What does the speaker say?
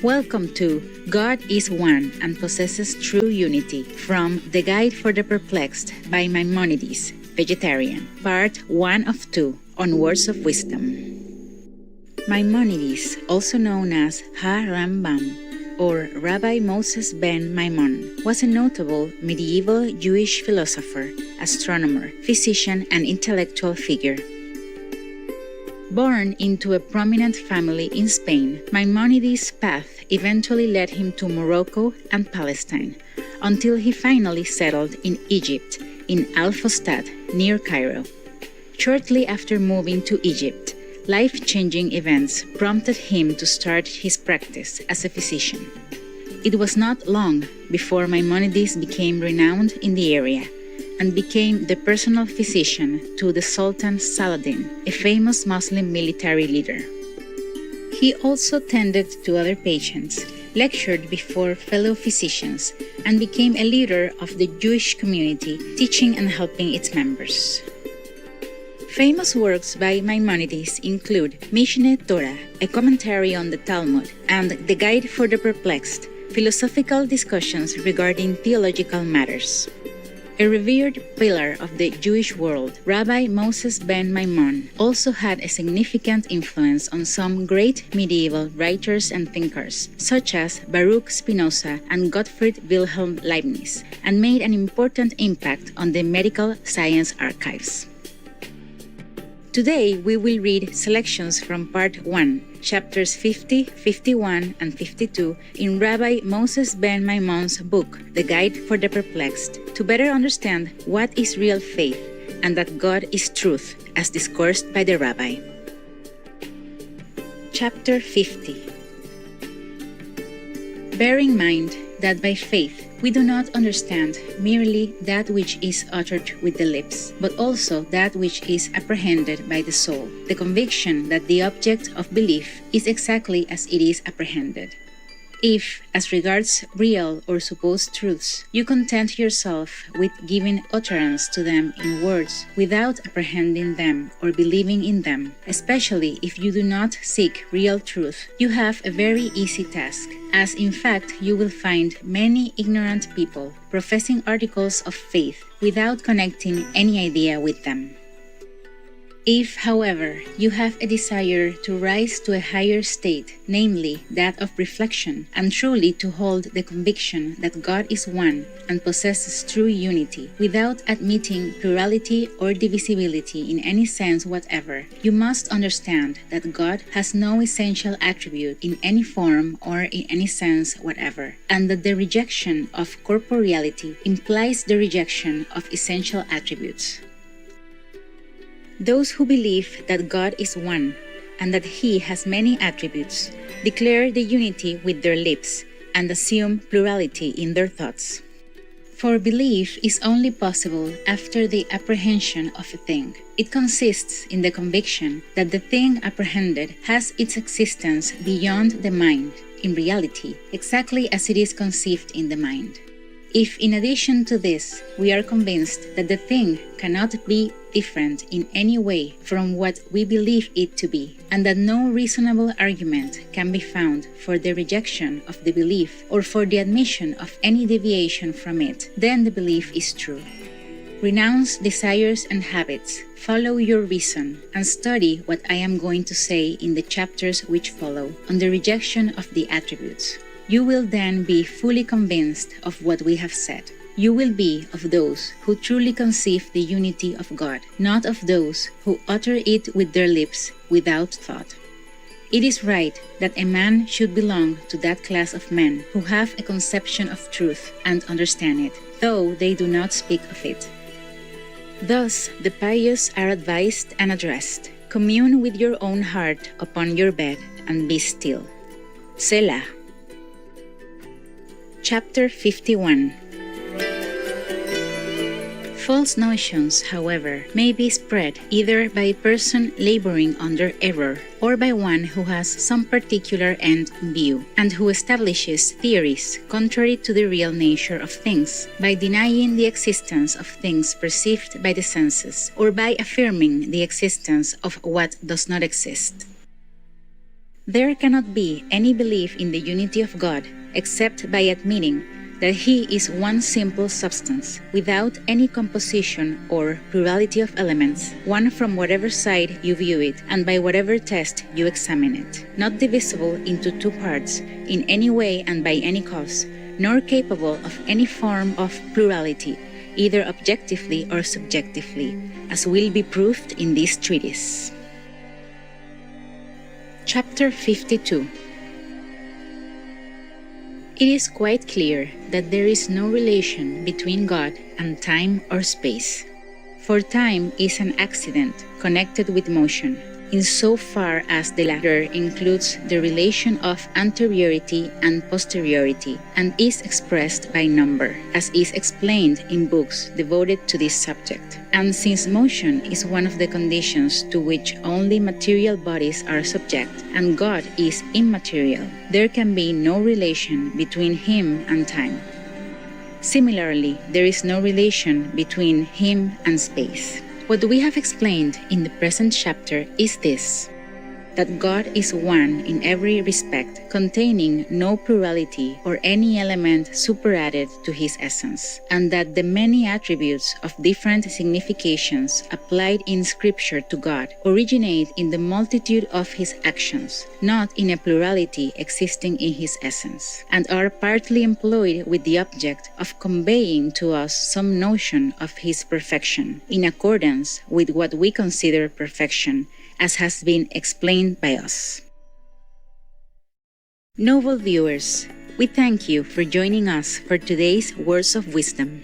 Welcome to God is One and Possesses True Unity from The Guide for the Perplexed by Maimonides, Vegetarian, Part 1 of 2 on Words of Wisdom. Maimonides, also known as Ha-Rambam or Rabbi Moses ben Maimon, was a notable medieval Jewish philosopher, astronomer, physician, and intellectual figure. Born into a prominent family in Spain, Maimonides' path eventually led him to Morocco and Palestine, until he finally settled in Egypt, in Al-Fustat, near Cairo. Shortly after moving to Egypt, life-changing events prompted him to start his practice as a physician. It was not long before Maimonides became renowned in the area, and became the personal physician to the Sultan Saladin, a famous Muslim military leader. He also tended to other patients, lectured before fellow physicians, and became a leader of the Jewish community, teaching and helping its members. Famous works by Maimonides include Mishneh Torah, a commentary on the Talmud, and The Guide for the Perplexed, philosophical discussions regarding theological matters. A revered pillar of the Jewish world, Rabbi Moses ben Maimon also had a significant influence on some great medieval writers and thinkers, such as Baruch Spinoza and Gottfried Wilhelm Leibniz, and made an important impact on the medical science archives. Today, we will read selections from Part 1, chapters 50, 51, and 52 in Rabbi Moses ben Maimon's book, The Guide for the Perplexed, to better understand what is real faith and that God is truth, as discoursed by the Rabbi. Chapter 50. Bear in mind that by faith, we do not understand merely that which is uttered with the lips, but also that which is apprehended by the soul, the conviction that the object of belief is exactly as it is apprehended. If, as regards real or supposed truths, you content yourself with giving utterance to them in words without apprehending them or believing in them, especially if you do not seek real truth, you have a very easy task, as in fact you will find many ignorant people professing articles of faith without connecting any idea with them. If, however, you have a desire to rise to a higher state, namely that of reflection, and truly to hold the conviction that God is one and possesses true unity, without admitting plurality or divisibility in any sense whatever, you must understand that God has no essential attribute in any form or in any sense whatever, and that the rejection of corporeality implies the rejection of essential attributes. Those who believe that God is one and that He has many attributes declare the unity with their lips and assume plurality in their thoughts. For belief is only possible after the apprehension of a thing. It consists in the conviction that the thing apprehended has its existence beyond the mind, in reality, exactly as it is conceived in the mind. If, in addition to this, we are convinced that the thing cannot be different in any way from what we believe it to be, and that no reasonable argument can be found for the rejection of the belief or for the admission of any deviation from it, then the belief is true. Renounce desires and habits, follow your reason, and study what I am going to say in the chapters which follow on the rejection of the attributes. You will then be fully convinced of what we have said. You will be of those who truly conceive the unity of God, not of those who utter it with their lips without thought. It is right that a man should belong to that class of men who have a conception of truth and understand it, though they do not speak of it. Thus, the pious are advised and addressed. Commune with your own heart upon your bed and be still. Selah. Chapter 51. False notions, however, may be spread either by a person laboring under error or by one who has some particular end in view and who establishes theories contrary to the real nature of things by denying the existence of things perceived by the senses or by affirming the existence of what does not exist. There cannot be any belief in the unity of God except by admitting that He is one simple substance, without any composition or plurality of elements, one from whatever side you view it and by whatever test you examine it, not divisible into two parts in any way and by any cause, nor capable of any form of plurality, either objectively or subjectively, as will be proved in this treatise. Chapter 52. It is quite clear that there is no relation between God and time or space. For time is an accident connected with motion, insofar as the latter includes the relation of anteriority and posteriority and is expressed by number, as is explained in books devoted to this subject. And since motion is one of the conditions to which only material bodies are subject, and God is immaterial, there can be no relation between Him and time. Similarly, there is no relation between Him and space. What we have explained in the present chapter is this: that God is one in every respect, containing no plurality or any element superadded to His essence, and that the many attributes of different significations applied in Scripture to God originate in the multitude of His actions, not in a plurality existing in His essence, and are partly employed with the object of conveying to us some notion of His perfection, in accordance with what we consider perfection, as has been explained by us. Noble viewers, we thank you for joining us for today's Words of Wisdom.